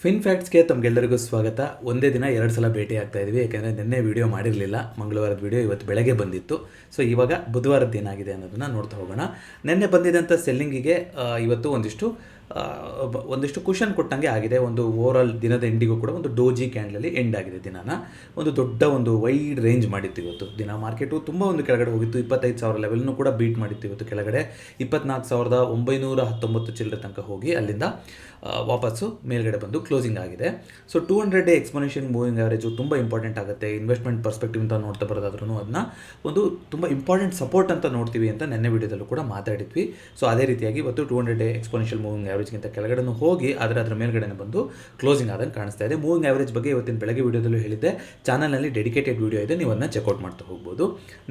Fin ಫ್ಯಾಕ್ಟ್ಸ್ಗೆ ತಮಗೆಲ್ಲರಿಗೂ ಸ್ವಾಗತ. ಒಂದೇ ದಿನ 2 ಸಲ ಭೇಟಿ ಆಗ್ತಾ ಇದ್ವಿ, ಯಾಕೆಂದರೆ ನಿನ್ನೆ ವಿಡಿಯೋ ಮಾಡಿರಲಿಲ್ಲ. ಮಂಗಳವಾರದ ವಿಡಿಯೋ ಇವತ್ತು ಬೆಳಗ್ಗೆ ಬಂದಿತ್ತು. ಸೊ ಇವಾಗ ಬುಧವಾರದ್ದು ಏನಾಗಿದೆ ಅನ್ನೋದನ್ನು ನೋಡ್ತಾ ಹೋಗೋಣ. ನಿನ್ನೆ ಬಂದಿದ್ದಂಥ ಸೆಲ್ಲಿಂಗಿಗೆ ಇವತ್ತು ಒಂದಿಷ್ಟು ಕುಷನ್ ಕೊಟ್ಟಂಗೆ ಆಗಿದೆ. ಒಂದು ಓವರಾಲ್ ದಿನದ ಎಂಡಿಗೂ ಕೂಡ ಒಂದು ಡೋಜಿ ಕ್ಯಾಂಡಲಲ್ಲಿ ಎಂಡ್ ಆಗಿದೆ ದಿನಾನ. ಒಂದು ದೊಡ್ಡ ಒಂದು ವೈಡ್ ರೇಂಜ್ ಮಾಡಿತ್ತು ಇವತ್ತು ದಿನ. ಮಾರ್ಕೆಟು ತುಂಬ ಒಂದು ಕೆಳಗಡೆ ಹೋಗಿತ್ತು. 25,000 ಲೆವೆಲ್ನೂ ಕೂಡ ಬೀಟ್ ಮಾಡಿತ್ತು ಇವತ್ತು. ಕೆಳಗಡೆ 24,919 ಚಿಲ್ಲರೆ ತನಕ ಹೋಗಿ ಅಲ್ಲಿಂದ ವಾಪಸ್ಸು ಮೇಲ್ಗಡೆ ಬಂದು ಕ್ಲೋಸಿಂಗ್ ಆಗಿದೆ. So 200 day exponential moving average ತುಂಬ ಇಂಪಾರ್ಟೆಂಟ್ ಆಗುತ್ತೆ. ಇನ್ವೆಸ್ಟ್ಮೆಂಟ್ ಪರ್ಸ್ಪೆಕ್ಟಿವ್ ಅಂತ ನೋಡ್ತಾ ಬರೋದಾದ್ರೂ ಅದನ್ನ ಒಂದು ತುಂಬ ಇಂಪಾರ್ಟೆಂಟ್ ಸಪೋರ್ಟ್ ಅಂತ ನೋಡ್ತೀವಿ ಅಂತ ನೆನ್ನೆ ವಿಡಿಯೋದಲ್ಲೂ ಕೂಡ ಮಾತಾಡಿದ್ವಿ. ಸೊ ಅದೇ ರೀತಿಯಾಗಿ ಇವತ್ತು 200 ಡೇ ಎಕ್ಸ್ಪೋನೆನ್ಷಿಯಲ್ ಮೂವಿಂಗ್ ಆವರೇಜ್ಗಿಂತ ಕೆಳಗಡೆ ಹೋಗಿ ಅದರ ಮೇಲ್ಗಡೆ ಬಂದು ಕ್ಲೋಸಿಂಗ್ ಆದಂಗೆ ಕಾಣಿಸ್ತಾ ಇದೆ. ಮೂವಿಂಗ್ ಆವರೇಜ್ ಬಗ್ಗೆ ಇವತ್ತಿನ ಬೆಳಗ್ಗೆ ವಿಡಿಯೋದಲ್ಲೂ ಹೇಳಿದ್ದೆ. ಚಾನಲ್ನಲ್ಲಿ ಡೆಡಿಕೇಟೆಡ್ ವಿಡಿಯೋ ಇದೆ, ನೀವು ಅದನ್ನ ಚೆಕ್ಔಟ್ ಮಾಡ್ತಾ ಹೋಗ್ಬೋದು.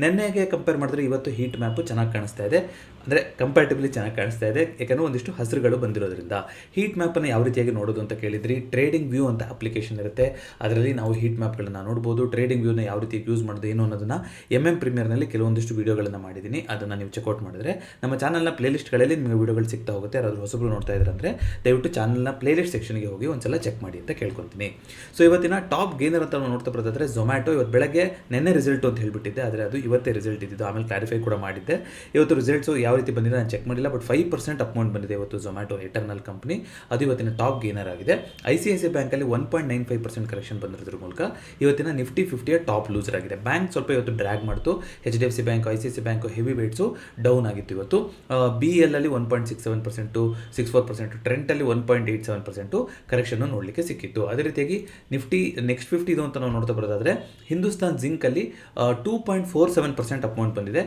ನೆನ್ನೆಗೆ ಕಂಪೇರ್ ಮಾಡಿದ್ರೆ ಇವತ್ತು ಹೀಟ್ ಮ್ಯಾಪು ಚೆನ್ನಾಗಿ ಕಾಣಿಸ್ತಾ ಇದೆ, ಅಂದರೆ ಕಂಪ್ಯಾರಿಟಿವ್ಲಿ ಚೆನ್ನಾಗಿ ಕಾಣಿಸ್ತಾ ಇದೆ. ಯಾಕಂದರೆ ಒಂದಿಷ್ಟು ಹಸಿರುಗಳು ಬಂದಿರೋದ್ರಿಂದ. ಹೀಟ್ ಮ್ಯಾಪನ್ನು ಯಾವ ರೀತಿಯಾಗಿ ನೋಡೋದು ಅಂತ ಕೇಳಿದ್ರಿ, ಟ್ರೇಡಿಂಗ್ ವ್ಯೂ ಅಂತ ಅಪ್ಲಿಕೇಶನ್ ಇರುತ್ತೆ, ಅದರಲ್ಲಿ ನಾವು ಹೀಟ್ ಮ್ಯಾಪ್ಗಳನ್ನು ನೋಡ್ಬೋದು. ಟ್ರೇಡಿಂಗ್ ವ್ಯೂನ ಯಾವ ರೀತಿ ಯೂಸ್ ಮಾಡೋದು ಏನು ಅನ್ನೋದನ್ನು ಪ್ರೀಮಿಯರ್ನಲ್ಲಿ ಕೆಲವೊಂದಿಷ್ಟು ವೀಡಿಯೋಗಳನ್ನು ಮಾಡಿದ್ದೀನಿ, ಅದನ್ನು ನೀವು ಚೆಕ್ಔಟ್ ಮಾಡಿದ್ರೆ ನಮ್ಮ ಚಾನಲ್ನ ಪ್ಲೇಲಿಸ್ಟ್ಗಳಲ್ಲಿ ನಿಮಗೆ ವೀಡಿಯೋಗಳು ಸಿಗ್ತಾ ಹೋಗುತ್ತೆ. ಯಾರಾದರೂ ಹೊಸಬ್ರು ನೋಡ್ತಾ ಇದ್ದಾರೆ ಅಂದರೆ ದಯವಿಟ್ಟು ಚಾನಲ್ನ ಪ್ಲೇಲಿಸ್ಟ್ ಸೆಕ್ಷನ್ಗೆ ಹೋಗಿ ಒಂದ್ಸಲ ಚೆಕ್ ಮಾಡಿ ಅಂತ ಕೇಳ್ಕೊತೀನಿ. ಸೊ ಇವತ್ತಿನ ಟಾಪ್ ಗೇನರ್ ಅಂತ ನಾವು ನೋಡ್ತಾ ಬರೋದಾದ್ರೆ ಝೊಮ್ಯಾಟೊ. ಇವತ್ತು ಬೆಳಗ್ಗೆ ನೆನ್ನೆ ರಿಸಲ್ಟ್ ಅಂತ ಹೇಳ್ಬಿಟ್ಟಿದ್ದೆ, ಆದರೆ ಅದು ಇವತ್ತೇ ರಿಸಲ್ಟ್ ಇದ್ದಿದ್ದು. ಆಮೇಲೆ ಕ್ಲಾರಿಫೈ ಕೂಡ ಮಾಡಿದ್ದೆ. ಇವತ್ತು ರಿಸಲ್ಟ್ಸು ಯಾವ ರೀತಿ ಬಂದಿದೆ ನಾನು ಚೆಕ್ ಮಾಡಿಲ್ಲ, ಬಟ್ 5% ಅಪ್ ಬಂದಿದೆ ಇವತ್ತು ಝೊಮ್ಯಾಟೊ ಎಟರ್ನಲ್ ಕಂಪ್ನಿ. ಅದು ಇವತ್ತಿನ ಟಾಪ್ ಗೇನರ್ ಆಗಿದೆ. ICICI ಬ್ಯಾಂಕಲ್ಲಿ 1.95% ಕರೆಕ್ಷನ್ ಬಂದಿರೋದ್ರ ಮೂಲಕ ಇವತ್ತಿನ ನಿಫ್ಟಿ 50ಯ ಟಾಪ್ ಲೂಸರ್ ಆಗಿದೆ. ಬ್ಯಾಂಕ್ ಸ್ವಲ್ಪ ಇವತ್ತು ಡ್ರ್ಯಾಗ್ ಮಾಡ್ತು. HDFC bank, ICICI bank heavy weights down ಆಗಿತ್ತು ಇವತ್ತು. BEL ಅಲ್ಲಿ 1.67%, 64%, ಟ್ರೆಂಟಲ್ಲಿ 1.87% ಕರೆಕ್ಷನ್ನು ನೋಡಲಿಕ್ಕೆ ಸಿಕ್ಕಿತ್ತು. ಅದೇ ರೀತಿಯಾಗಿ ನಿಫ್ಟಿ ನೆಕ್ಸ್ಟ್ 50 ಅಂತ ನಾವು ನೋಡ್ತಾ ಬರೋದಾದರೆ ಹಿಂದೂಸ್ತಾನ್ ಜಿಂಕಲ್ಲಿ 2.47% ಅಪ್ ಬಂದಿದೆ.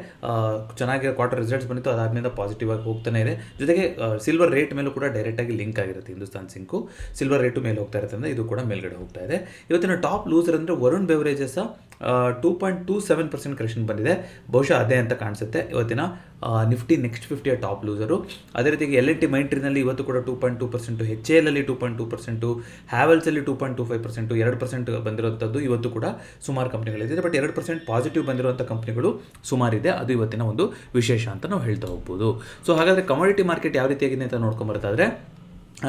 ಚೆನ್ನಾಗಿ ಕ್ವಾರ್ಟರ್ ರಿಸಲ್ಟ್ಸ್ ಬಂದಿತ್ತು, ಅದಾದ್ಮೇಲೆ ಪಾಸಿಟಿವ್ ಆಗಿ ಹೋಗ್ತಾನೆ ಇದೆ. ಜೊತೆಗೆ ಸಿಲ್ವರ್ ರೇಟ್ ಮೇಲೂ ಕೂಡ ಡೈರೆಕ್ಟಾಗಿ ಲಿಂಕ್ ಆಗಿರುತ್ತೆ. ಹಿಂದೂಸ್ತಾನ್ ಜಿಂಕು ಸಿಲ್ವರ್ ರೇಟು ಮೇಲೆ ಹೋಗ್ತಾ ಇರುತ್ತೆ ಅಂದರೆ ಇದು ಕೂಡ ಮೇಲ್ಗಡೆ ಹೋಗ್ತಾ ಇದೆ. ಇವತ್ತಿನ ಟಾಪ್ ಲೂಸರ್ ಅಂದರೆ ವರುಣ್ ಬೆವರೇಜಸ್ 2.27% ಕರೆಕ್ಷನ್ ಬಂದಿದೆ. ಬಹುಶಃ ಅದೇ ಅಂತ ಕಾಣಿಸುತ್ತೆ ಇವತ್ತಿನ ನಿಫ್ಟಿ ನೆಕ್ಸ್ಟ್ 50ಯ ಟಾಪ್ ಲೂಸರು. ಅದೇ ರೀತಿಯಾಗಿ L&T ಮೈಂಟ್ರಿನಲ್ಲಿ ಇವತ್ತು ಕೂಡ 2.2%, HAL ಅಲ್ಲಿ 2.2%, ಹ್ಯಾವೆಲ್ಸಲ್ಲಿ 2.25%, 2% ಬಂದಿರುವಂಥದ್ದು ಇವತ್ತು ಕೂಡ ಸುಮಾರು ಕಂಪ್ನಿಗಳಿದೆ. ಬಟ್ 2% ಪಾಸಿಟಿವ್ ಬಂದಿರುವಂಥ ಕಂಪ್ನಿಗಳು ಸುಮಾರಿದೆ. ಅದು ಇವತ್ತಿನ ಒಂದು ವಿಶೇಷ ಅಂತ ನಾವು ಹೇಳ್ತಾ ಹೋಗ್ಬೋದು. ಸೊ ಹಾಗಾದರೆ ಕಮಾಡಿಟಿ ಮಾರ್ಕೆಟ್ ಯಾವ ರೀತಿಯಾಗಿದೆ ಅಂತ ನೋಡ್ಕೊಂಬರ್ತಾದ್ರೆ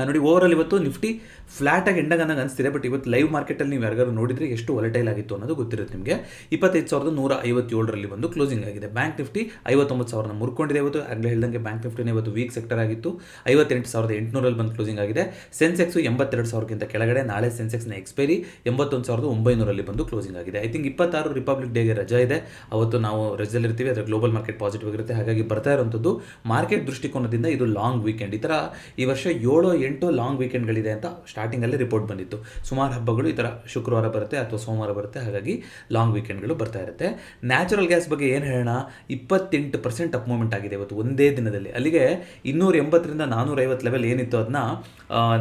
ನೋಡಿ, ಓವರಾಲ್ ಇವತ್ತು ನಿಫ್ಟಿ ಫ್ಲಾಟಾಗಿ ಎಂಡಾಗ ಅನ್ನಂಗೆ ಅನಿಸ್ತಿದೆ. ಬಟ್ ಇವತ್ತು ಲೈವ್ ಮಾರ್ಕೆಟಲ್ಲಿ ನೀವು ಯಾರಿಗಾರು ನೋಡಿದರೆ ಎಷ್ಟು ವೊಲಟೈಲ್ ಆಗಿತ್ತು ಅನ್ನೋದು ಗೊತ್ತಿರುತ್ತೆ ನಿಮಗೆ. 25,157ರಲ್ಲಿ ಬಂದು ಕ್ಲೋಸಿಂಗ್ ಆಗಿದೆ. ಬ್ಯಾಂಕ್ ನಿಫ್ಟಿ 59,000 ಮುರ್ಕೊಂಡಿದೆ ಇವತ್ತು. ಆಗಲೇ ಹೇಳ್ದಂಗೆ ಬ್ಯಾಂಕ್ ನಿಫ್ಟಿನೇ ಇವತ್ತು ವೀಕ್ ಸೆಕ್ಟರ್ ಆಗಿತ್ತು. 58,800ರಲ್ಲಿ ಬಂದು ಕ್ಲೋಸಿಂಗ್ ಆಗಿದೆ. ಸೆನ್ಸೆಕ್ಸು 82,000ಕ್ಕಿಂತ ಕೆಳಗಡೆ. ನಾಳೆ ಸೆನ್ಸೆಕ್ಸ್ನ ಎಕ್ಸ್ಪೈರಿ 81,900ರಲ್ಲಿ ಬಂದು ಕ್ಲೋಸಿಂಗ್ ಆಗಿದೆ. ಐ ಥಿಂಕ್ 26 ರಿಪಬ್ಲಿಕ್ ಡೇಗೆ ರಜಾ ಇದೆ, ಅವತ್ತು ನಾವು ರಜದಲ್ಲಿರ್ತೀವಿ. ಅದರ ಗ್ಲೋಬಲ್ ಮಾರ್ಕೆಟ್ ಪಾಸಿಟಿವ್ ಆಗಿರುತ್ತೆ. ಹಾಗಾಗಿ ಬರ್ತಾ ಇರುವಂಥದ್ದು ಮಾರ್ಕೆಟ್ ದೃಷ್ಟಿಕೋನದಿಂದ ಇದು ಲಾಂಗ್ ವೀಕೆಂಡ್. ಈ ಥರ ಈ ವರ್ಷ 7-8 ಲಾಂಗ್ ವೀಕೆಂಡ್ಗಳಿದೆ ಅಂತ ಸ್ಟಾರ್ಟಿಂಗಲ್ಲಿ ರಿಪೋರ್ಟ್ ಬಂದಿತ್ತು. ಸುಮಾರು ಹಬ್ಬಗಳು ಈ ಥರ ಶುಕ್ರವಾರ ಬರುತ್ತೆ ಅಥವಾ ಸೋಮವಾರ ಬರುತ್ತೆ, ಹಾಗಾಗಿ ಲಾಂಗ್ ವೀಕೆಂಡ್ಗಳು ಬರ್ತಾ ಇರುತ್ತೆ. ನ್ಯಾಚುರಲ್ ಗ್ಯಾಸ್ ಬಗ್ಗೆ ಏನು ಹೇಳೋಣ, 28% ಅಪ್ ಮೂವ್ಮೆಂಟ್ ಆಗಿದೆ ಇವತ್ತು ಒಂದೇ ದಿನದಲ್ಲಿ. ಅಲ್ಲಿಗೆ 280ರಿಂದ 450 ಲೆವೆಲ್ ಏನಿತ್ತು ಅದನ್ನ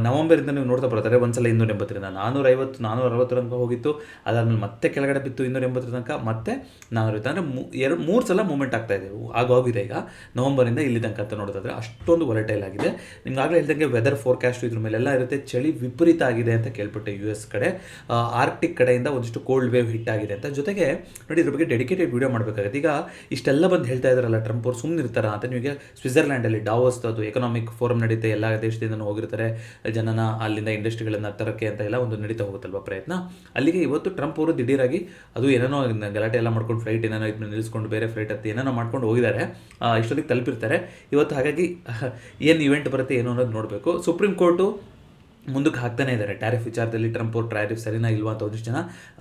ನವಂಬರಿಂದ ನೀವು ನೋಡ್ತಾ ಬರ್ತಾರೆ. ಒಂದ್ಸಲ 280ರಿಂದ 450, 460 ತನಕ ಹೋಗಿತ್ತು. ಅದಾದ್ಮೇಲೆ ಮತ್ತೆ ಕೆಳಗಡೆ ಬಿತ್ತು 280 ತನಕ, ಮತ್ತೆ 450, ಅಂದರೆ 3 ಸಲ ಮೂವ್ಮೆಂಟ್ ಆಗ್ತಾ ಇದೆ. ಆಗೋಗಿದೆ ಈಗ ನವಂಬರಿಂದ ಇಲ್ಲಿ ತನಕ ಅಂತ ನೋಡೋದಾದ್ರೆ ಅಷ್ಟೊಂದು ವೊಲಟೈಲ್ ಆಗಿದೆ. ನಿಮ್ಗಾಗಲೇ ಹೇಳ್ದಂಗೆ ವೆದರ್ ಫೋರ್ಕಾಸ್ಟ್ ಇದ್ರ ಮೇಲೆಲ್ಲ ಇರುತ್ತೆ. ಚಳಿ ವಿಪರೀತ ಆಗಿದೆ ಅಂತ ಕೇಳ್ಪಟ್ಟೆ US ಕಡೆ. ಆರ್ಕ್ಟಿಕ್ ಕಡೆಯಿಂದ ಒಂದಿಷ್ಟು ಕೋಲ್ಡ್ ವೇವ್ ಹಿಟ್ ಆಗಿದೆ ಅಂತ. ಜೊತೆಗೆ ನೋಡಿ, ಇದ್ರ ಬಗ್ಗೆ ಡೆಡಿಕೇಟೆಡ್ ವಿಡಿಯೋ ಮಾಡಬೇಕಾಗುತ್ತೆ. ಈಗ ಇಷ್ಟೆಲ್ಲ ಬಂದು ಹೇಳ್ತಾ ಇದ್ದಾರಲ್ಲ ಟ್ರಂಪ್ ಅವ್ರು, ಸುಮ್ಮನೆ ಇರ್ತಾರ ಅಂತ. ನಿಮಗೆ ಸ್ವಿಟ್ಜರ್ಲ್ಯಾಂಡಲ್ಲಿ ಡಾವೋಸ್ ಅದು ಎಕನಾಮಿಕ್ ಫೋರಮ್ ನಡೀತೆ, ಎಲ್ಲ ದೇಶದಿಂದ ಹೋಗಿರ್ತಾರೆ ಜನನ, ಅಲ್ಲಿಂದ ಇಂಡಸ್ಟ್ರಿಗಳನ್ನು ತರಕ್ಕೆ ಅಂತ ಎಲ್ಲ ಒಂದು ನಡೀತಾ ಹೋಗುತ್ತಲ್ವ ಪ್ರಯತ್ನ. ಅಲ್ಲಿಗೆ ಇವತ್ತು ಟ್ರಂಪ್ ಅವರು ದಿಢೀರಾಗಿ ಅದು ಏನೇನೋ ಗಲಾಟೆ ಎಲ್ಲ ಮಾಡ್ಕೊಂಡು ಫ್ಲೈಟ್ ಏನೇನೋ ಇದನ್ನ ನಿಲ್ಲಿಸ್ಕೊಂಡು ಬೇರೆ ಫ್ಲೈಟ್ ಹತ್ತಿ ಏನೇನೋ ಮಾಡ್ಕೊಂಡು ಹೋಗಿದ್ದಾರೆ. ಇಷ್ಟೊತ್ತಿಗೆ ತಲುಪಿರ್ತಾರೆ ಇವತ್ತು. ಹಾಗಾಗಿ ಏನು ಇವೆಂಟ್ ಬರುತ್ತೆ ಏನು ಅನ್ನೋದು ನೋಡಬೇಕು. ಸುಪ್ರೀಂ ಕೋರ್ಟು ಮುಂದಕ್ಕೆ ಹಾಕ್ತಾನೆ ಇದ್ದಾರೆ ಟ್ಯಾರಿಫ್ ವಿಚಾರದಲ್ಲಿ. ಟ್ರಂಪ್ ಅವ್ರು ಟ್ಯಾರಿಫ್ ಸರಿನಾ ಇಲ್ವಾ ಅಂತ ಒಂದಿಷ್ಟು ಜನ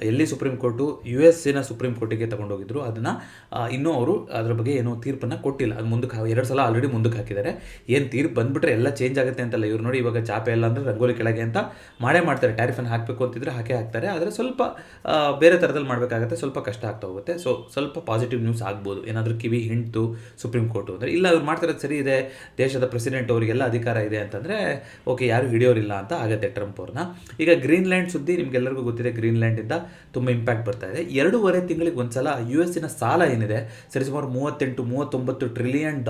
ಎಲ್ಲಿ ಸುಪ್ರೀಂ ಕೋರ್ಟು US ಸುಪ್ರೀಂ ಕೋರ್ಟಿಗೆ ತಗೊಂಡೋಗಿದ್ರು, ಅದನ್ನು ಇನ್ನೂ ಅವರು ಅದರ ಬಗ್ಗೆ ಏನೋ ತೀರ್ಪನ್ನು ಕೊಟ್ಟಿಲ್ಲ. ಅದು ಮುಂದಕ್ಕೆ 2 ಸಲ ಆಲ್ರೆಡಿ ಮುಂದಕ್ಕೆ ಹಾಕಿದ್ದಾರೆ. ಏನು ತೀರ್ಪು ಬಂದುಬಿಟ್ರೆ ಎಲ್ಲ ಚೇಂಜ್ ಆಗುತ್ತೆ ಅಂತಲ್ಲ. ಇವ್ರು ನೋಡಿ, ಇವಾಗ ಚಾಪೆ ಎಲ್ಲ ಅಂದರೆ ರಂಗೋಲಿ ಕೆಳಗೆ ಅಂತ ಮಾಡ್ತಾರೆ. ಟ್ಯಾರಿಫನ್ನು ಹಾಕಬೇಕು ಅಂತಿದ್ರೆ ಹಾಕ್ತಾರೆ, ಆದರೆ ಸ್ವಲ್ಪ ಬೇರೆ ಥರದಲ್ಲಿ ಮಾಡಬೇಕಾಗತ್ತೆ, ಸ್ವಲ್ಪ ಕಷ್ಟ ಆಗ್ತಾ ಹೋಗುತ್ತೆ. ಸೊ ಸ್ವಲ್ಪ ಪಾಸಿಟಿವ್ ನ್ಯೂಸ್ ಆಗ್ಬೋದು, ಏನಾದರೂ ಕಿವಿ ಹಿಂಡ್ತು ಸುಪ್ರೀಂ ಕೋರ್ಟು ಅಂದರೆ. ಇಲ್ಲ ಇವ್ರು ಮಾಡ್ತಿರೋದು ಸರಿ ಇದೆ, ದೇಶದ ಪ್ರೆಸಿಡೆಂಟ್ ಅವರಿಗೆಲ್ಲ ಅಧಿಕಾರ ಇದೆ ಅಂತಂದರೆ ಓಕೆ, ಯಾರು ಹಿಡಿಯೋರಿಲ್ಲ ಅಂತ ಆಗುತ್ತೆ ಟ್ರಂಪ್ ಅವ್ರನ್ನ. ಈಗ ಗ್ರೀನ್ಲ್ಯಾಂಡ್ ಸುದ್ದಿ ನಿಮ್ಗೆಲ್ಲರಿಗೂ ಗೊತ್ತಿದೆ. ಗ್ರೀನ್ಲ್ಯಾಂಡಿಂದ ತುಂಬ ಇಂಪ್ಯಾಕ್ಟ್ ಬರ್ತಾ ಇದೆ. 2.5 ತಿಂಗಳಿಗೆ ಒಂದ್ಸಲ US ಸಾಲ ಏನಿದೆ ಸರಿಸುಮಾರು $38-39 ಟ್ರಿಲಿಯನ್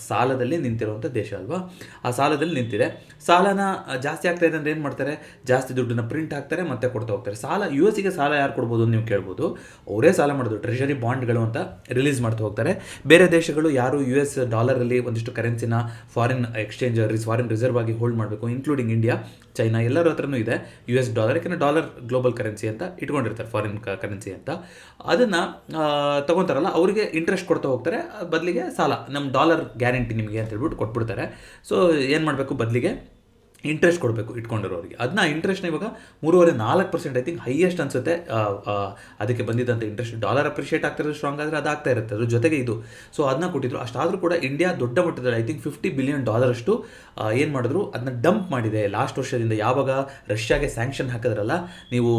ಸಾಲದಲ್ಲಿ ನಿಂತಿರುವಂಥ ದೇಶ ಅಲ್ವಾ. ಆ ಸಾಲದಲ್ಲಿ ನಿಂತಿದೆ. ಸಾಲನ ಜಾಸ್ತಿ ಆಗ್ತಾ ಇದೆ ಅಂದರೆ ಏನು ಮಾಡ್ತಾರೆ, ಜಾಸ್ತಿ ದುಡ್ಡನ್ನು ಪ್ರಿಂಟ್ ಹಾಕ್ತಾರೆ ಮತ್ತೆ ಕೊಡ್ತಾ ಹೋಗ್ತಾರೆ. ಸಾಲ US ಸಾಲ ಯಾರು ಕೊಡ್ಬೋದು ಅಂತ ನೀವು ಕೇಳ್ಬೋದು. ಅವರೇ ಸಾಲ ಮಾಡೋದು, ಟ್ರೆಷರಿ ಬಾಂಡ್ಗಳು ಅಂತ ರಿಲೀಸ್ ಮಾಡ್ತಾ ಹೋಗ್ತಾರೆ. ಬೇರೆ ದೇಶಗಳು ಯಾರು US ಡಾಲರಲ್ಲಿ ಒಂದಿಷ್ಟು ಕರೆನ್ಸಿನ ಫಾರಿನ್ ಎಕ್ಸ್ಚೇಂಜ್, ಫಾರಿನ್ ರಿಸರ್ವ್ ಆಗಿ ಹೋಲ್ಡ್ ಮಾಡಬೇಕು, ಇನ್ಕ್ಲೂಡಿಂಗ್ ಇಂಡಿಯಾ, ಚೈನಾ ಎಲ್ಲರ ಹತ್ರನೂ ಇದೆ US ಡಾಲರ್, ಯಾಕೆಂದರೆ ಡಾಲರ್ ಗ್ಲೋಬಲ್ ಕರೆನ್ಸಿ ಅಂತ ಇಟ್ಕೊಂಡಿರ್ತಾರೆ, ಫಾರಿನ್ ಕರೆನ್ಸಿ ಅಂತ. ಅದನ್ನು ತೊಗೊತಾರಲ್ಲ ಅವರಿಗೆ ಇಂಟ್ರೆಸ್ಟ್ ಕೊಡ್ತಾ ಹೋಗ್ತಾರೆ, ಬದಲಿಗೆ ಸಾಲ ನಮ್ಮ ಡಾಲರ್ ಗ್ಯಾರಂಟಿ ನಿಮಗೆ ಅಂತ ಹೇಳ್ಬಿಟ್ಟು ಕೊಟ್ಬಿಡ್ತಾರೆ. ಸೊ ಏನು ಮಾಡಬೇಕು, ಬದಲಿಗೆ ಇಂಟ್ರೆಸ್ಟ್ ಕೊಡಬೇಕು ಇಟ್ಕೊಂಡಿರೋರಿಗೆ. ಅದನ್ನ ಇಂಟ್ರೆಸ್ಟ್ನ ಇವಾಗ 3.5-4% ಐ ಥಿಂಕ್ ಹೈಯೆಸ್ಟ್ ಅನಿಸುತ್ತೆ ಅದಕ್ಕೆ ಬಂದಿದ್ದಂಥ ಇಂಟ್ರೆಸ್ಟ್. ಡಾಲರ್ ಅಪ್ರಿಷಿಯೇಟ್ ಆಗ್ತಿರೋದು ಸ್ಟ್ರಾಂಗ್ ಆದರೆ ಅದಾಗ್ತಾ ಇರುತ್ತೆ, ಅದ್ರ ಜೊತೆಗೆ ಇದು. ಸೊ ಅದನ್ನ ಕೊಟ್ಟಿದ್ರು. ಅಷ್ಟಾದರೂ ಕೂಡ ಇಂಡಿಯಾ ದೊಡ್ಡ ಮಟ್ಟದಲ್ಲಿ ಐ ಥಿಂಕ್ $50 ಬಿಲಿಯನ್ ಅಷ್ಟು ಏನು ಮಾಡಿದ್ರು, ಅದನ್ನ ಡಂಪ್ ಮಾಡಿದೆ ಲಾಸ್ಟ್ ವರ್ಷದಿಂದ. ಯಾವಾಗ ರಷ್ಯಾಗೆ ಸ್ಯಾಂಕ್ಷನ್ ಹಾಕಿದ್ರಲ್ಲ, ನೀವು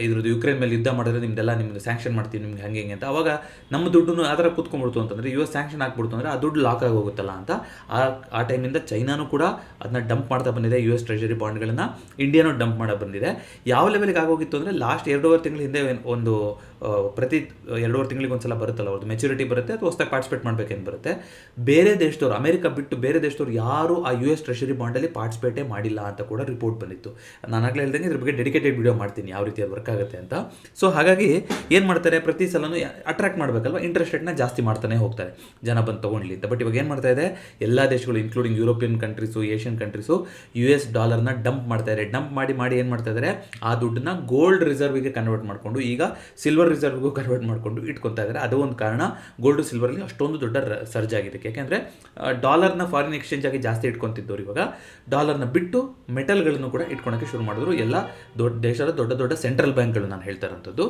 ಇದ್ರದ್ದು ಯುಕ್ರೇನ್ ಮೇಲೆ ಯುದ್ಧ ಮಾಡಿದ್ರೆ ನಿಮ್ಮದು ಸ್ಯಾಂಕ್ಷನ್ ಮಾಡ್ತೀವಿ ನಿಮ್ಗೆ ಹಂಗೆ ಹಿಂಗೆ ಅಂತ, ಅವಾಗ ನಮ್ಮ ದುಡ್ಡು ಆ ಥರ ಕೂತ್ಕೊಂಡ್ಬಿಡ್ತು ಅಂತಂದರೆ, US ಸ್ಯಾಂಕ್ಷನ್ ಹಾಕ್ಬಿಡ್ತು ಅಂದರೆ ಆ ದುಡ್ಡು ಲಾಕ್ ಆಗಿ ಹೋಗುತ್ತಲ್ಲ ಅಂತ ಆ ಟೈಮಿಂದ ಚೈನಾನು ಕೂಡ ಅದನ್ನ ಡಂಪ್ ಮಾಡ್ತಾ ಬಂದಿದೆ. US ಟ್ರೆಜರಿ ಬಾಂಡ್ಗಳನ್ನು ಇಂಡಿಯಾನೂ ಡಂಪ್ ಮಾಡೋ ಬಂದಿದೆ. ಯಾವ ಲೆವೆಲ್ಗೆ ಆಗೋಗಿತ್ತು ಅಂದರೆ, ಲಾಸ್ಟ್ 2.5 ತಿಂಗಳ ಹಿಂದೆ ಒಂದು ಪ್ರತಿ 2.5 ತಿಂಗಳಿಗೆ ಒಂದ್ಸಲ ಬರುತ್ತಲ್ಲ ಅವ್ರದ್ದು ಮೆಚುರಿಟಿ ಬರುತ್ತೆ, ಅಥವಾ ಹೊಸದಾಗಿ ಪಾರ್ಟಿಸಿಪೇಟ್ ಮಾಡಬೇಕೇನು ಬರುತ್ತೆ. ಬೇರೆ ದೇಶದವ್ರು, ಅಮೆರಿಕ ಬಿಟ್ಟು ಬೇರೆ ದೇಶದವ್ರು ಯಾರು ಆ US ಟ್ರೆಷರಿ ಬಾಂಡಲ್ಲಿ ಪಾರ್ಟಿಸಿಪೇಟೇ ಮಾಡಿಲ್ಲ ಅಂತ ಕೂಡ ರಿಪೋರ್ಟ್ ಬಂದಿತ್ತು. ನಾನಾಗಲೇ ಹೇಳ್ದಂಗೆ ಇದ್ರ ಬಗ್ಗೆ ಡೆಡಿಕೇಟೆಡ್ ವಿಡಿಯೋ ಮಾಡ್ತೀನಿ ಯಾವ ರೀತಿ ಅದು ವರ್ಕ್ ಆಗುತ್ತೆ ಅಂತ. ಸೊ ಹಾಗಾಗಿ ಏನು ಮಾಡ್ತಾರೆ, ಪ್ರತಿ ಸಲನೂ ಅಟ್ರಾಕ್ಟ್ ಮಾಡಬೇಕಲ್ವ, ಇಂಟ್ರೆಸ್ಟ್ ರೇಟ್ನ ಜಾಸ್ತಿ ಮಾಡ್ತಾನೆ ಹೋಗ್ತಾರೆ ಜನ ಬಂದು ತೊಗೊಂಡ್ಲಿ ಅಂತ. ಬಟ್ ಇವಾಗ ಏನು ಮಾಡ್ತಾ ಇದೆ, ಎಲ್ಲ ದೇಶಗಳು including European countries, Asian countries US ಡಾಲರ್ನ ಡಂಪ್ ಮಾಡ್ತಾ ಇದ್ದಾರೆ. ಡಂಪ್ ಮಾಡಿ ಏನು ಮಾಡ್ತಾ ಇದ್ದಾರೆ, ಆ ದುಡ್ಡನ್ನ ಗೋಲ್ಡ್ ರಿಸರ್ವ್ಗೆ ಕನ್ವರ್ಟ್ ಮಾಡಿಕೊಂಡು, ಈಗ ಸಿಲ್ವರ್ ರಿಸರ್ವ್ಗೂ ಕನ್ವರ್ಟ್ ಮಾಡಿಕೊಂಡು ಇಟ್ಕೊತಾ ಇದ್ದಾರೆ. ಅದು ಒಂದು ಕಾರಣ ಗೋಲ್ಡ್ ಸಿಲ್ವರ್ಲಿ ಅಷ್ಟೊಂದು ದೊಡ್ಡ ಸರ್ಜ್ ಆಗಿದ್ದಕ್ಕೆ. ಯಾಕೆಂದರೆ ಡಾಲರ್ನ ಫಾರಿನ್ ಎಕ್ಸ್ಚೇಂಜ್ ಆಗಿ ಜಾಸ್ತಿ ಇಟ್ಕೊತಿದ್ದವ್ರು ಇವಾಗ ಡಾಲರ್ನ ಬಿಟ್ಟು ಮೆಟಲ್ಗಳನ್ನು ಕೂಡ ಇಟ್ಕೊಳಕ್ಕೆ ಶುರು ಮಾಡಿದ್ರು, ಎಲ್ಲ ದೇಶದ ದೊಡ್ಡ ಸೆಂಟ್ರಲ್ ಬ್ಯಾಂಕ್ಗಳು ನಾನು ಹೇಳ್ತಾ ಇರೋಂಥದ್ದು.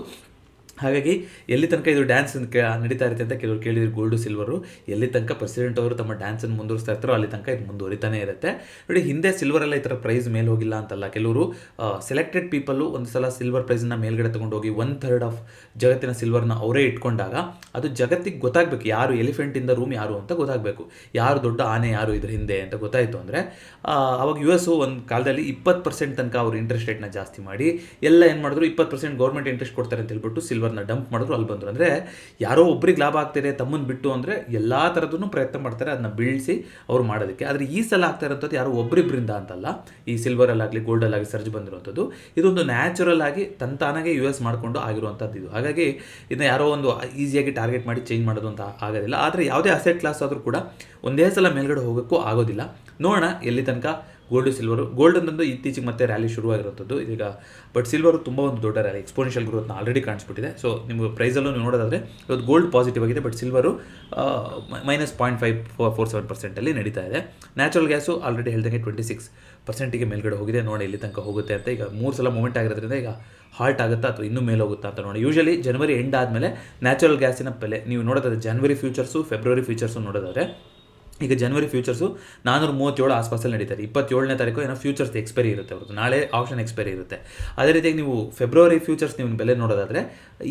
ಹಾಗಾಗಿ ಎಲ್ಲಿ ತನಕ ಇದು ಡ್ಯಾನ್ಸ್ ನಡೀತಾ ಇರುತ್ತೆ ಅಂತ ಕೆಲವರು ಕೇಳಿದ್ರು, ಗೋಲ್ಡು ಸಿಲ್ವರು ಎಲ್ಲಿ ತನಕ ಪ್ರೆಸಿಡೆಂಟ್ ಅವರು ತಮ್ಮ ಡ್ಯಾನ್ಸನ್ನು ಮುಂದುವರಿಸ್ತಾ ಇರ್ತಾರೋ ಅಲ್ಲಿ ತನಕ ಇದು ಮುಂದುವರಿತಾನೆ ಇರುತ್ತೆ. ನೋಡಿ, ಹಿಂದೆ ಸಿಲ್ವರೆಲ್ಲ ಈ ಥರ ಪ್ರೈಸ್ ಮೇಲೆ ಹೋಗಿಲ್ಲ ಅಂತಲ್ಲ. ಕೆಲವರು ಸೆಲೆಕ್ಟೆಡ್ ಪೀಪಲ್ಲು ಒಂದು ಸಲ ಸಿಲ್ವರ್ ಪ್ರೈಸನ್ನ ಮೇಲ್ಗಡೆ ತೊಗೊಂಡೋಗಿ 1/3 ಆಫ್ ಜಗತ್ತಿನ ಸಿಲ್ವರ್ನ ಅವರೇ ಇಟ್ಕೊಂಡಾಗ ಅದು ಜಗತ್ತಿಗೆ ಗೊತ್ತಾಗಬೇಕು, ಯಾರು ಎಲಿಫೆಂಟ್ ಇನ್ ದ ರೂಮ್ ಯಾರು ಅಂತ ಗೊತ್ತಾಗಬೇಕು, ಯಾರು ದೊಡ್ಡ ಆನೆ ಯಾರು ಇದ್ರ ಹಿಂದೆ ಅಂತ ಗೊತ್ತಾಯಿತು ಅಂದರೆ, ಅವಾಗ US ಒಂದು ಕಾಲದಲ್ಲಿ 20% ತನಕ ಅವರು ಇಂಟ್ರೆಸ್ಟ್ ರೇಟ್ನ ಜಾಸ್ತಿ ಮಾಡಿ ಎಲ್ಲ ಏನು ಮಾಡಿದ್ರು, 20% ಗೌರ್ಮೆಂಟ್ ಇಂಟ್ರೆಸ್ಟ್ ಕೊಡ್ತಾರೆ ಅಂತ ಹೇಳ್ಬಿಟ್ಟು ಸಿಲ್ವರ್ನ ಡಂಪ್ ಮಾಡಿದ್ರು, ಅಲ್ಲಿ ಬಂದರು. ಅಂದರೆ ಯಾರೋ ಒಬ್ರಿಗೆ ಲಾಭ ಆಗ್ತಿದೆ ತಮ್ಮನ್ನು ಬಿಟ್ಟು ಅಂದರೆ ಎಲ್ಲ ಥರದೂ ಪ್ರಯತ್ನ ಮಾಡ್ತಾರೆ ಅದನ್ನ ಬೀಳಿಸಿ ಅವ್ರು ಮಾಡೋದಕ್ಕೆ. ಆದರೆ ಈ ಸಲ ಆಗ್ತಾ ಇರೋಂಥದ್ದು ಯಾರೋ ಒಬ್ಬರಿಬ್ಬರಿಂದ ಅಂತಲ್ಲ, ಈ ಸಿಲ್ವರಲ್ಲಾಗಲಿ ಗೋಲ್ಡಲ್ಲಾಗಲಿ ಸರ್ಜ್ ಬಂದಿರುವಂಥದ್ದು ಇದೊಂದು ನ್ಯಾಚುರಲ್ ಆಗಿ ತಂತಾನಾಗೆ US ಮಾಡಿಕೊಂಡು ಆಗಿರುವಂಥದ್ದು ಇದು. ಹಾಗಾಗಿ ಇದನ್ನ ಯಾರೋ ಒಂದು ಈಸಿಯಾಗಿ ಟಾರ್ಗೆಟ್ ಮಾಡಿ ಚೇಂಜ್ ಮಾಡೋದು ಅಂತ ಆಗೋದಿಲ್ಲ. ಆದರೆ ಯಾವುದೇ ಅಸೆಟ್ ಕ್ಲಾಸ್ ಆದರೂ ಕೂಡ ಒಂದೇ ಸಲ ಮೇಲ್ಗಡೆ ಹೋಗೋಕ್ಕೂ ಆಗೋದಿಲ್ಲ. ನೋಡೋಣ ಎಲ್ಲಿ ತನಕ ಗೋಲ್ಡ್ ಅಂತಂದು ಇತ್ತೀಚೆಗೆ ಮತ್ತೆ ರ್ಯಾಲಿ ಶುರುವಾಗಿರುವಂಥದ್ದು ಈಗ. ಬಟ್ ಸಿಲ್ವರು ತುಂಬ ಒಂದು ದೊಡ್ಡ ರ್ಯಾಲಿ, ಎಕ್ಸ್ಪೋನೆನ್ಷಿಯಲ್ ಗ್ರೋತ್ನ ಆಲ್ರೆಡಿ ಕಾಣಿಸ್ಬಿಟ್ಟಿದೆ. ಸೊ ನಿಮಗೆ ಪ್ರೈಸಲ್ಲೂ ನೀವು ನೋಡೋದಾದರೆ ಇವತ್ತು ಗೋಲ್ಡ್ ಪಾಸಿಟಿವ್ ಆಗಿದೆ, ಬಟ್ ಸಿಲ್ವರು -0.547% ನಡೀತಾ ಇದೆ. ನ್ಯಾಚುರಲ್ ಗ್ಯಾಸು ಆಲ್ರೆಡಿ ಹೇಳ್ದಂಗೆ 26% ಮೇಲ್ಗಡೆ ಹೋಗಿದೆ. ನೋಡಿ ಇಲ್ಲಿ ತನಕ ಹೋಗುತ್ತೆ ಅಂತ. ಈಗ 3 ಸಲ ಮೂಮೆಂಟ್ ಆಗಿರೋದ್ರಿಂದ ಈಗ ಹಾಲ್ಟ್ ಆಗುತ್ತಾ ಅಥವಾ ಇನ್ನೂ ಮೇಲೆ ಹೋಗುತ್ತಾ ಅಂತ ನೋಡಿ. ಯೂಶಲಿ ಜನವರಿ ಎಂಡ್ ಆದಮೇಲೆ ನ್ಯಾಚುರಲ್ ಗ್ಯಾಸಿನ ಬೆಲೆ ನೀವು ನೋಡೋದಾದ್ರೆ ಜನವರಿ ಫ್ಯೂಚರ್ಸು, ಫೆಬ್ರವರಿ ಫ್ಯೂಚರ್ಸು ನೋಡೋದಾದರೆ, ಈಗ ಜನವರಿ ಫ್ಯೂಚರ್ಸು 437 ಆಸ್ಪಾಸಲ್ಲಿ ನಡೀತಾರೆ. 27ನೇ ತಾರೀಕು ಏನೋ ಫ್ಯೂಚರ್ಸ್ ಎಕ್ಸ್ಪೈರಿ ಇರುತ್ತೆ ಅವ್ರದ್ದು, ನಾಳೆ ಆಪ್ಷನ್ ಎಕ್ಸ್ಪೈರಿ ಇರುತ್ತೆ. ಅದೇ ರೀತಿಯಾಗಿ ನೀವು ಫೆಬ್ರವರಿ ಫ್ಯೂಚರ್ಸ್ ನೀವು ಬೆಲೆ ನೋಡೋದಾದರೆ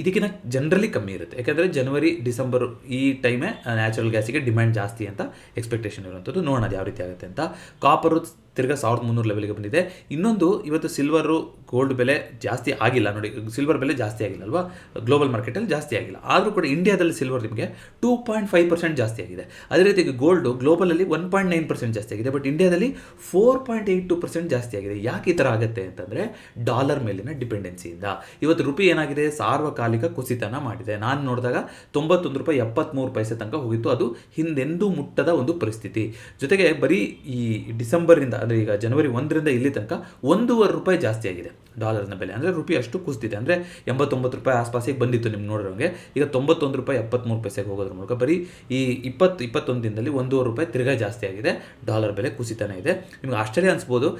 ಇದಕ್ಕಿಂತ ಜನರಲಿ ಕಮ್ಮಿ ಇರುತ್ತೆ. ಯಾಕೆಂದರೆ ಜನವರಿ ಡಿಸೆಂಬರ್ ಈ ಟೈಮೇ ನ್ಯಾಚುರಲ್ ಗ್ಯಾಸಿಗೆ ಡಿಮ್ಯಾಂಡ್ ಜಾಸ್ತಿ ಅಂತ ಎಕ್ಸ್ಪೆಕ್ಟೇಷನ್ ಇರುವಂಥದ್ದು. ನೋಡೋಣ ಯಾವ ರೀತಿ ಆಗುತ್ತೆ ಅಂತ. ಕಾಪರು ತಿರ್ಗಾ 1300 ಲೆವೆಲ್ಗೆ ಬಂದಿದೆ. ಇನ್ನೊಂದು, ಇವತ್ತು ಸಿಲ್ವರು ಗೋಲ್ಡ್ ಬೆಲೆ ಜಾಸ್ತಿ ಆಗಿಲ್ಲ ನೋಡಿ, ಸಿಲ್ವರ್ ಬೆಲೆ ಜಾಸ್ತಿ ಆಗಿಲ್ಲ ಅಲ್ವಾ, ಗ್ಲೋಬಲ್ ಮಾರ್ಕೆಟಲ್ಲಿ ಜಾಸ್ತಿ ಆಗಿಲ್ಲ. ಆದರೂ ಕೂಡ ಇಂಡಿಯಾದಲ್ಲಿ ಸಿಲ್ವರ್ ನಿಮಗೆ 2.5% ಜಾಸ್ತಿ ಆಗಿದೆ. ಅದೇ ರೀತಿ ಗೋಲ್ಡು ಗ್ಲೋಬಲಲ್ಲಿ 1.9% ಜಾಸ್ತಿ ಆಗಿದೆ, ಬಟ್ ಇಂಡಿಯಾದಲ್ಲಿ 4.82% ಜಾಸ್ತಿ ಆಗಿದೆ. ಯಾಕೆ ಈ ಥರ ಆಗುತ್ತೆ ಅಂತಂದರೆ ಡಾಲರ್ ಮೇಲಿನ ಡಿಪೆಂಡೆನ್ಸಿಯಿಂದ. ಇವತ್ತು ರುಪಿ ಏನಾಗಿದೆ, ಸಾರ್ವಕಾಲಿಕ ಕುಸಿತನ ಮಾಡಿದೆ. ನಾನು ನೋಡಿದಾಗ $91.73 ತನಕ ಹೋಗಿತ್ತು. ಅದು ಹಿಂದೆಂದೂ ಮುಟ್ಟದ ಒಂದು ಪರಿಸ್ಥಿತಿ. ಜೊತೆಗೆ ಬರೀ ಈ ಡಿಸೆಂಬರಿಂದ ಅಂದರೆ ಈಗ ಜನವರಿ 1ರಿಂದ ಇಲ್ಲಿ ತನಕ $1.5 ಜಾಸ್ತಿ ಆಗಿದೆ ಡಾಲರ್ನ ಬೆಲೆ. ಅಂದರೆ ರುಪಿ ಅಷ್ಟು ಕುಸಿದಿದೆ. ಅಂದರೆ $89 ಆಸ್ಪಾಸಿಗೆ ಬಂದಿತ್ತು ನಿಮ್ಗೆ ನೋಡಿರೋಂಗೆ, ಈಗ $91.73 ಹೋಗೋದ್ರ ಮೂಲಕ ಬರೀ ಈ 21 ದಿನದಲ್ಲಿ $1.5 ತಿರ್ಗಾ ಜಾಸ್ತಿ ಆಗಿದೆ. ಡಾಲರ್ ಬೆಲೆ ಕುಸಿತಾನೆ ಇದೆ. ನಿಮ್ಗೆ ಆಶ್ಚರ್ಯ ಅನಿಸ್ಬೋದು,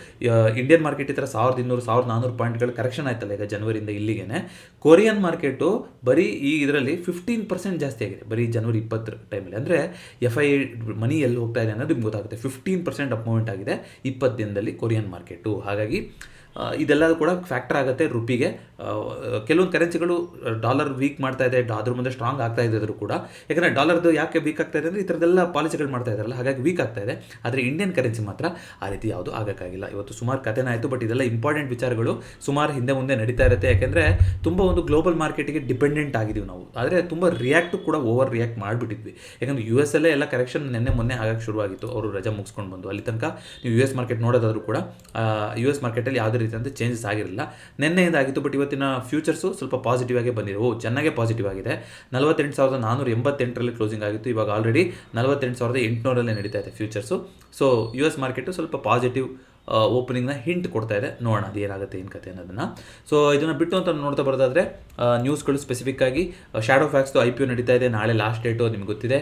ಇಂಡಿಯನ್ ಮಾರ್ಕೆಟ್ ಈ ಥರ 1200-1400 ಪಾಯಿಂಟ್ಗಳು ಕರೆಕ್ಷನ್ ಆಯ್ತಲ್ಲ ಈಗ ಜನವರಿಯಿಂದ ಇಲ್ಲಿಗೆ. ಕೊರಿಯನ್ ಮಾರ್ಕೆಟು ಬರೀ ಈ ಇದರಲ್ಲಿ 15% ಜಾಸ್ತಿ ಆಗಿದೆ ಬರೀ ಜನವರಿ 20 ಟೈಮಲ್ಲಿ. ಅಂದರೆ FI ಮನಿ ಎಲ್ಲಿ ಹೋಗ್ತಾ ಇದೆ ಅನ್ನೋದು ನಿಮ್ಗೆ ಗೊತ್ತಾಗುತ್ತೆ. 15% ಅಪ್ ಮೂವ್ಮೆಂಟ್ ಆಗಿದೆ 20 ದಿನದಲ್ಲಿ ಕೊರಿಯನ್ ಮಾರ್ಕೆಟು. ಹಾಗಾಗಿ ಇದೆಲ್ಲ ಕೂಡ ಫ್ಯಾಕ್ಟರ್ ಆಗುತ್ತೆ ರುಪಿಗೆ. ಕೆಲವೊಂದು ಕರೆನ್ಸಿಗಳು ಡಾಲರ್ ವೀಕ್ ಮಾಡ್ತಾ ಇದೆ, ಅದ್ರ ಮುಂದೆ ಸ್ಟ್ರಾಂಗ್ ಆಗ್ತಾ ಇದ್ದರೂ ಕೂಡ. ಯಾಕಂದರೆ ಡಾಲರ್ದು ಯಾಕೆ ವೀಕ್ ಆಗ್ತಾ ಇದೆ ಅಂದರೆ ಈ ಥರದ್ದೆಲ್ಲ ಪಾಲಿಸಿಗಳು ಮಾಡ್ತಾ ಇದ್ದಾರಲ್ಲ, ಹಾಗಾಗಿ ವೀಕ್ ಆಗ್ತಾ ಇದೆ. ಆದರೆ ಇಂಡಿಯನ್ ಕರೆನ್ಸಿ ಮಾತ್ರ ಆ ರೀತಿ ಯಾವುದು ಆಗೋಕ್ಕಾಗಿಲ್ಲ. ಇವತ್ತು ಸುಮಾರು ಕಥೆನ ಆಯಿತು, ಬಟ್ ಇದೆಲ್ಲ ಇಂಪಾರ್ಟೆಂಟ್ ವಿಚಾರಗಳು ಸುಮಾರು ಹಿಂದೆ ಮುಂದೆ ನಡೀತಾ ಇರುತ್ತೆ. ಯಾಕೆಂದರೆ ತುಂಬ ಒಂದು ಗ್ಲೋಬಲ್ ಮಾರ್ಕೆಟಿಗೆ ಡಿಪೆಂಡೆಂಟ್ ಆಗಿದ್ದೀವಿ ನಾವು. ಆದರೆ ತುಂಬ ರಿಯಾಕ್ಟು ಕೂಡ ಓವರ್ ರಿಯಾಕ್ಟ್ ಮಾಡಿಬಿಟ್ಟಿದ್ವಿ. ಯಾಕಂದರೆ US ಅಲ್ಲೇ ಎಲ್ಲ ಕರೆಕ್ಷನ್ ಮೊನ್ನೆ ಆಗಕ್ಕೆ ಶುರುವಾಗಿತ್ತು, ಅವರು ರಜೆ ಮುಗಿಸ್ಕೊಂಡು ಬಂದು. ಅಲ್ಲಿ ತನಕ ನೀವು US ಮಾರ್ಕೆಟ್ ನೋಡೋದಾದರೂ ಕೂಡ US ಮಾರ್ಕೆಟಲ್ಲಿ ಯಾವುದೇ ರೀತಿಯಂಥ ಚೇಂಜಸ್ ಆಗಿರಲಿಲ್ಲ. ನಿನ್ನೆಯಿಂದ ಆಗಿತ್ತು, ಬಟ್ ಇವತ್ತಿನ ಫ್ಯೂಚರ್ಸು ಸ್ವಲ್ಪ ಪಾಸಿಟಿವ್ ಆಗಿ ಬಂದಿದೆ. ಚೆನ್ನಾಗೇ ಪಾಸಿಟಿವ್ ಆಗಿದೆ. 48,488ರಲ್ಲಿ ಕ್ಲೋಸಿಂಗ್ ಆಗಿತ್ತು. ಇವಾಗ ಆಲ್ರೆಡಿ 48,800ರಲ್ಲೇ ನಡೀತಾ ಇದೆ ಫ್ಯೂಚರ್ಸು. ಸೊ US ಮಾರ್ಕೆಟು ಸ್ವಲ್ಪ ಪಾಸಿಟಿವ್ ಓಪನಿಂಗ್ನ ಹಿಂಟ್ ಕೊಡ್ತಾ ಇದೆ. ನೋಡೋಣ ಅದು ಏನಾಗುತ್ತೆ ಏನು ಕತೆ ಅನ್ನೋದನ್ನು. ಸೊ ಇದನ್ನು ಬಿಟ್ಟು ಅಂತ ನೋಡ್ತಾ ಬರೋದಾದರೆ ನ್ಯೂಸ್ಗಳು ಸ್ಪೆಸಿಫಿಕ್ ಆಗಿ ಶಾಡೋ ಫ್ಯಾಕ್ಸ್ದು IPO ನಡೀತಾ ಇದೆ. ನಾಳೆ ಲಾಸ್ಟ್ ಡೇಟು ನಿಮ್ಗೆ ಗೊತ್ತಿದೆ.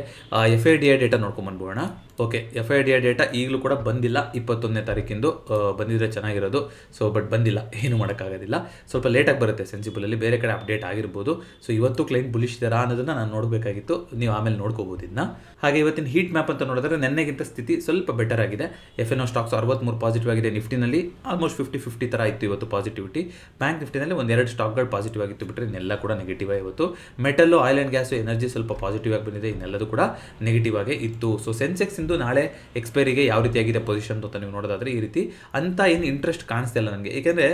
FIDI ಡೇಟಾ ನೋಡ್ಕೊಂಬಂದ್ಬೋಣ. ಓಕೆ, FIDI ಡೇಟಾ ಈಗಲೂ ಕೂಡ ಬಂದಿಲ್ಲ. 21ನೇ ತಾರೀಕಿಂದು ಬಂದಿದ್ರೆ ಚೆನ್ನಾಗಿರೋದು. ಸೊ ಬಟ್ ಬಂದಿಲ್ಲ, ಏನು ಮಾಡೋಕ್ಕಾಗೋದಿಲ್ಲ. ಸ್ವಲ್ಪ ಲೇಟಾಗಿ ಬರುತ್ತೆ ಸೆನ್ಸಿಬಲಲ್ಲಿ, ಬೇರೆ ಕಡೆ ಅಪ್ಡೇಟ್ ಆಗಿರ್ಬೋದು. ಸೊ ಇವತ್ತು ಕ್ಲೈಂಟ್ ಬುಲಿಶ್ ಇದ್ದಾರಾ ಅನ್ನೋದನ್ನು ನಾನು ನೋಡಬೇಕಾಗಿತ್ತು. ನೀವು ಆಮೇಲೆ ನೋಡ್ಕೋಬೋದು ಇದನ್ನ. ಹಾಗೆ ಇವತ್ತಿನ ಹೀಟ್ ಮ್ಯಾಪ್ ಅಂತ ನೋಡಿದ್ರೆ ನೆನ್ನೆಗಿಂತ ಸ್ಥಿತಿ ಸ್ವಲ್ಪ ಬೆಟರ್ ಆಗಿದೆ. FNO ಸ್ಟಾಕ್ಸ್ 63 ಪಾಸಿಟಿವ್ ಆಗಿದೆ. ನಿಫ್ಟಿನಲ್ಲಿ ಆಲ್ಮೋಸ್ಟ್ 50-50 ಥರ ಇತ್ತು ಇವತ್ತು ಪಾಸಿಟಿವಿಟಿ. ಬ್ಯಾಂಕ್ ನಿಫ್ಟಿನಲ್ಲಿ ಒಂದೆರಡು ಸ್ಟಾಕ್ಗಳು ಪಾಸಿಟಿವ್ ಆಗಿತ್ತು, ಬಿಟ್ಟರೆ ಇನ್ನೆಲ್ಲ ಕೂಡ ನೆಗೆಟಿವ್ ಇವತ್ತು. Metal, oil and gas, energy ಸ್ವಲ್ಪ ಪಾಸಿಟಿವ್ ಆಗಿ ಬಂದಿದೆ. ಇನ್ನೆಲ್ಲದು ಕೂಡ ನೆಗೆಟಿವ್ ಆಗೇ ಇತ್ತು. ಸೊ ಸೆನ್ಸೆಕ್ಸ್ ಇಂದು ನಾಳೆ ಎಕ್ಸ್ಪೈರಿಗೆ ಯಾವ ರೀತಿಯಾಗಿದೆ ಪೊಸಿಷನ್ ಅಂತ ನೀವು ನೋಡೋದಾದ್ರೆ ಈ ರೀತಿ ಅಂತ ಏನು ಇಂಟ್ರೆಸ್ಟ್ ಕಾಣಿಸ್ತಾ ಇಲ್ಲ ನನಗೆ. ಏಕೆಂದರೆ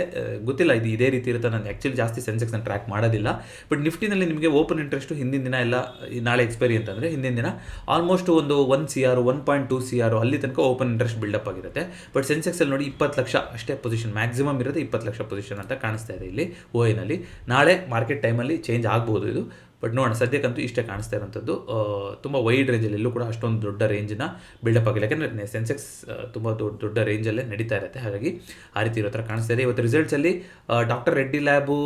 ಗೊತ್ತಿಲ್ಲ ಇದು ಇದೇ ರೀತಿ ಇರುತ್ತೆ. ನಾನು ಆ್ಯಕ್ಚುಲಿ ಜಾಸ್ತಿ ಸೆನ್ಸೆಕ್ಸ್ನ ಟ್ರ್ಯಾಕ್ ಮಾಡೋದಿಲ್ಲ. ಬಟ್ ನಿಫ್ಟಿನಲ್ಲಿ ನಿಮಗೆ ಓಪನ್ ಇಂಟ್ರೆಸ್ಟು ಹಿಂದಿನ ದಿನ ಎಲ್ಲ ನಾಳೆ ಎಕ್ಸ್ಪೈರಿ ಅಂತಂದರೆ ಹಿಂದಿನ ದಿನ ಆಲ್ಮೋಸ್ಟ್ ಒಂದು 1 CR 1.2 CR ಅಲ್ಲಿ ತನಕ ಓಪನ್ ಇಂಟ್ರೆಸ್ಟ್ ಬಿಲ್ಡಪ್ ಆಗಿರುತ್ತೆ. ಬಟ್ ಸೆನ್ಸೆಕ್ಸಲ್ಲಿ ನೋಡಿ 20 ಲಕ್ಷ ಅಷ್ಟೇ ಪೊಸಿಷನ್, ಮ್ಯಾಕ್ಸಿಮಮ್ ಇರೋದು 20 ಲಕ್ಷ ಪೊಸಿಷನ್ ಅಂತ ಕಾಣಿಸ್ತಾ ಇದೆ ಇಲ್ಲಿ OIನಲ್ಲಿ. ನಾಳೆ ಮಾರ್ಕೆಟ್ ಟೈಮಲ್ಲಿ ಚೇಂಜ್ ಆಗ್ಬೋದು ಇದು, ಬಟ್ ನೋಡೋಣ. ಸದ್ಯಕ್ಕಂತೂ ಇಷ್ಟೇ ಕಾಣಿಸ್ತಾ ಇರೋಂಥದ್ದು. ತುಂಬ ವೈಡ್ ರೇಂಜಲ್ಲಿ ಎಲ್ಲೂ ಕೂಡ ಅಷ್ಟೊಂದು ದೊಡ್ಡ ರೇಂಜಿನ ಬಿಲ್ಡಪ್ ಆಗಿಲ್ಲ. ಯಾಕೆಂದರೆ ಸೆನ್ಸೆಕ್ಸ್ ತುಂಬ ದೊಡ್ಡ ರೇಂಜಲ್ಲೇ ನಡೀತಾ ಇರುತ್ತೆ. ಹಾಗಾಗಿ ಆ ರೀತಿ ಇರೋ ಥರ ಕಾಣಿಸ್ತಾ ಇದೆ. ಇವತ್ತು ರಿಸಲ್ಟ್ಸಲ್ಲಿ doctor Reddy lab,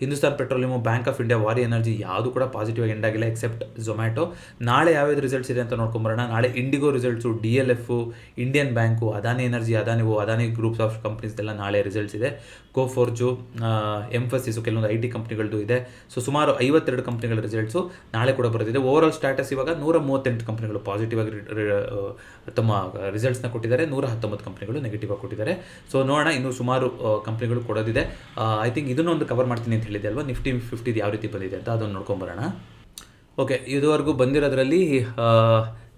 Hindustan petroleum, bank of India, Waaree energy ಯಾವುದು ಕೂಡ ಪಾಸಿಟಿವ್ ಆಗಿ ಎಂಡ್ ಆಗಿಲ್ಲ ಎಕ್ಸೆಪ್ಟ್ ಝೊಮ್ಯಾಟೊ. ನಾಳೆ ಯಾವ್ಯಾವ್ದು ರಿಸಲ್ಟ್ಸ್ ಇದೆ ಅಂತ ನೋಡ್ಕೊಂಬರೋಣ. ನಾಳೆ IndiGo results, DLF, Indian bank, Adani energy, Adani groups of ಕಂಪ್ನೀಸ್ದೆಲ್ಲ ನಾಳೆ ರಿಸಲ್ಟ್ಸ್ ಇದೆ. ಕೋಫೋರ್ಜು, ಎಂಫಸಿಸು, ಕೆಲವೊಂದು IT ಕಂಪ್ನಿಗಳದ್ದು ಇದೆ. ಸೊ ಸುಮಾರು 52 ಕಂಪ್ನಿಗಳ ರಿಸಲ್ಟ್ಸು ನಾಳೆ ಕೂಡ ಬರೆದಿದೆ. ಓವರಾಲ್ ಸ್ಟ್ಯಾಟಸ್ ಇವಾಗ 138 ಕಂಪ್ನಿಗಳು ಪಾಸಿಟಿವ್ ಆಗಿ ತಮ್ಮ ರಿಸಲ್ಟ್ಸ್ನ ಕೊಟ್ಟಿದ್ದಾರೆ. 119 ಕಂಪ್ನಿಗಳು ನೆಗೆಟಿವ್ ಆಗಿ ಕೊಟ್ಟಿದ್ದಾರೆ. ಸೊ ನೋಡೋಣ, ಇನ್ನೂ ಸುಮಾರು ಕಂಪ್ನಿಗಳು ಕೊಡೋದಿದೆ. ಐ ಥಿಂಕ್ ಇದನ್ನು ಒಂದು ಕವರ್ ಮಾಡ್ತೀನಿ ಅಂತ ಹೇಳಿದೆ ಅಲ್ವಾ, ನಿಫ್ಟಿ 50 ಯಾವ ರೀತಿ ಬಂದಿದೆ ಅಂತ ಅದನ್ನು ನೋಡ್ಕೊಂಬರೋಣ. ಓಕೆ, ಇದುವರೆಗೂ ಬಂದಿರೋದ್ರಲ್ಲಿ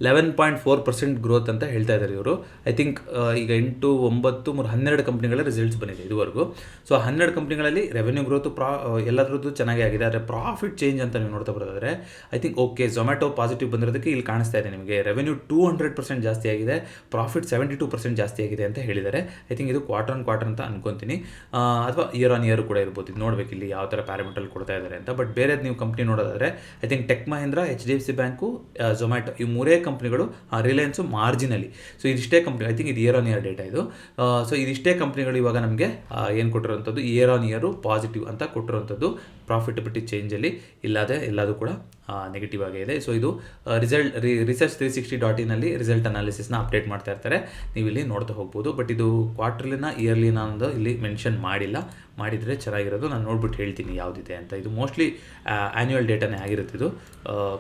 11.4% ಗ್ರೋತ್ ಅಂತ ಹೇಳ್ತಾ ಇದ್ದಾರೆ ಇವರು. ಐ ಥಿಂಕ್ ಈಗ 8, 9, 12 ಕಂಪ್ನಿಗಳ ರಿಸಲ್ಟ್ಸ್ ಬಂದಿದೆ ಇದುವರೆಗೂ. ಸೊ 12 ಕಂಪ್ನಿಗಳಲ್ಲಿ ರೆವೆನ್ಯೂ ಗ್ರೋತು ಎಲ್ಲದರದ್ದು ಚೆನ್ನಾಗೇ ಆಗಿದೆ. ಆದರೆ ಪ್ರಾಫಿಟ್ ಚೇಂಜ್ ಅಂತ ನೀವು ನೋಡ್ತಾ ಬರೋದಾದರೆ I think okay, Zomato positive ಬಂದಿರೋದಕ್ಕೆ ಇಲ್ಲಿ ಕಾಣಿಸ್ತಾ ಇದೆ ನಿಮಗೆ. ರೆವೆನ್ಯೂ 200% ಜಾಸ್ತಿ ಆಗಿದೆ, ಪ್ರಾಫಿಟ್ 72% ಜಾಸ್ತಿ ಆಗಿದೆ ಅಂತ ಹೇಳಿದ್ದಾರೆ. ಐ ಥಿಂಕ್ ಇದು ಕ್ವಾರ್ಟರ್ ಆನ್ ಕ್ವಾರ್ಟರ್ ಅಂತ ಅನ್ಕೊತೀನಿ, ಅಥವಾ ಇಯರ್ ಆನ್ ಇಯರ್ ಕೂಡ ಇರ್ಬೋದು. ಇದು ನೋಡಬೇಕು ಇಲ್ಲಿ ಯಾವ ಥರ ಪ್ಯಾರಾಮೀಟರ್ ಕೊಡ್ತಾ ಇದ್ದಾರೆ ಅಂತ. ಬಟ್ ಬೇರೆ ನೀವು ಕಂಪ್ನಿ ನೋಡೋದಾದರೆ I think tech Mahindra, HDFC bank, Zomato, ಈ ಮೂರೇ ಕಂಪ್ನಿಗಳು, ರಿಲಯನ್ಸು ಮಾರ್ಜಿನಲ್ಲಿ. ಸೊ ಇದಿಷ್ಟೇ ಕಂಪ್ನಿ, ಐ ಥಿಂಕ್ ಇದು ಇಯರ್ ಆನ್ ಇಯರ್ ಡೇಟಾ ಇದು. ಸೊ ಇದಿಷ್ಟೇ ಕಂಪ್ನಿಗಳು ಇವಾಗ ನಮಗೆ ಏನು ಕೊಟ್ಟಿರೋಂಥದ್ದು ಇಯರ್ ಆನ್ ಇಯರು ಪಾಸಿಟಿವ್ ಅಂತ ಕೊಟ್ಟಿರೋಂಥದ್ದು. ಪ್ರಾಫಿಟಬಿಲಿಟಿ ಚೇಂಜಲ್ಲಿ ಇಲ್ಲದೆ ಎಲ್ಲದೂ ಕೂಡ ನೆಗೆಟಿವ್ ಆಗಿದೆ. ಸೊ ಇದು research360.in ರಿಸಲ್ಟ್ ಅನಾಲಿಸಿಸ್ನ ಅಪ್ಡೇಟ್ ಮಾಡ್ತಾ ಇರ್ತಾರೆ, ನೀವು ಇಲ್ಲಿ ನೋಡ್ತಾ ಹೋಗ್ಬೋದು. ಬಟ್ ಇದು ಕ್ವಾರ್ಟರ್ಲಿನ ಇಯರ್ಲಿನ ಅನ್ನೋದು ಇಲ್ಲಿ ಮೆನ್ಷನ್ ಮಾಡಿಲ್ಲ. ಮಾಡಿದರೆ ಚೆನ್ನಾಗಿರೋದು, ನಾನು ನೋಡ್ಬಿಟ್ಟು ಹೇಳ್ತೀನಿ ಯಾವುದಿದೆ ಅಂತ. ಇದು ಮೋಸ್ಟ್ಲಿ ಆ್ಯನ್ಯುವಲ್ ಡೇಟಾನೇ ಆಗಿರುತ್ತೆ. ಇದು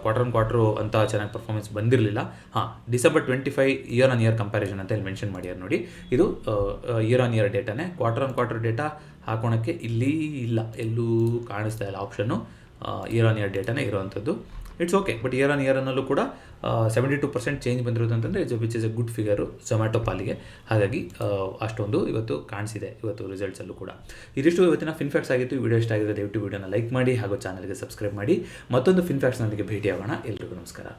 ಕ್ವಾರ್ಟರ್ ಆನ್ ಕ್ವಾರ್ಟ್ರು ಅಂತ ಚೆನ್ನಾಗಿ ಪರ್ಫಾರ್ಮೆನ್ಸ್ ಬಂದಿರಲಿಲ್ಲ. December 25 year on year comparison ಅಂತ ಇಲ್ಲಿ ಮೆನ್ಷನ್ ಮಾಡ್ಯಾರ ನೋಡಿ. ಇದು ಇಯರ್ ಆನ್ ಇಯರ್ ಡೇಟಾನೇ. ಕ್ವಾರ್ಟರ್ ಆನ್ ಕ್ವಾರ್ಟರ್ ಡೇಟಾ ಹಾಕೋಣಕ್ಕೆ ಇಲ್ಲಿ ಇಲ್ಲ, ಎಲ್ಲೂ ಕಾಣಿಸ್ತಾ ಇಲ್ಲ ಆಪ್ಷನ್ನು. ಇಯರ್ ಆನ್ ಇಯರ್ ಡೇಟಾನೇ ಇರೋವಂಥದ್ದು. It's okay. But year on year ಅನ್ನಲ್ಲೂ ಕೂಡ 72% ಚೇಂಜ್ ಬಂದಿರೋದು ಅಂತಂದರೆ which is a good figure Zomato ಪಾಲಿಗೆ. ಹಾಗಾಗಿ ಅಷ್ಟೊಂದು ಇವತ್ತು ಕಾಣಿಸಿದೆ ಇವತ್ತು ರಿಸಲ್ಟ್ಸಲ್ಲೂ ಕೂಡ. ಇದಿಷ್ಟು ಇವತ್ತಿನ ಫಿನ್ಫ್ಯಾಕ್ಟ್ಸ್ ಆಗಿತ್ತು. ವಿಡಿಯೋ ಇಷ್ಟ ಆಗಿದೆ ದಯವಿಟ್ಟು ವಿಡಿಯೋನ ಲೈಕ್ ಮಾಡಿ ಹಾಗೂ ಚಾನಲ್ಗೆ ಸಬ್ಸ್ಕ್ರೈಬ್ ಮಾಡಿ. ಮತ್ತೊಂದು ಫಿನ್ಫ್ಯಾಕ್ಟ್ಸ್ನೊಂದಿಗೆ ಭೇಟಿಯಾಗೋಣ. ಎಲ್ರಿಗೂ ನಮಸ್ಕಾರ.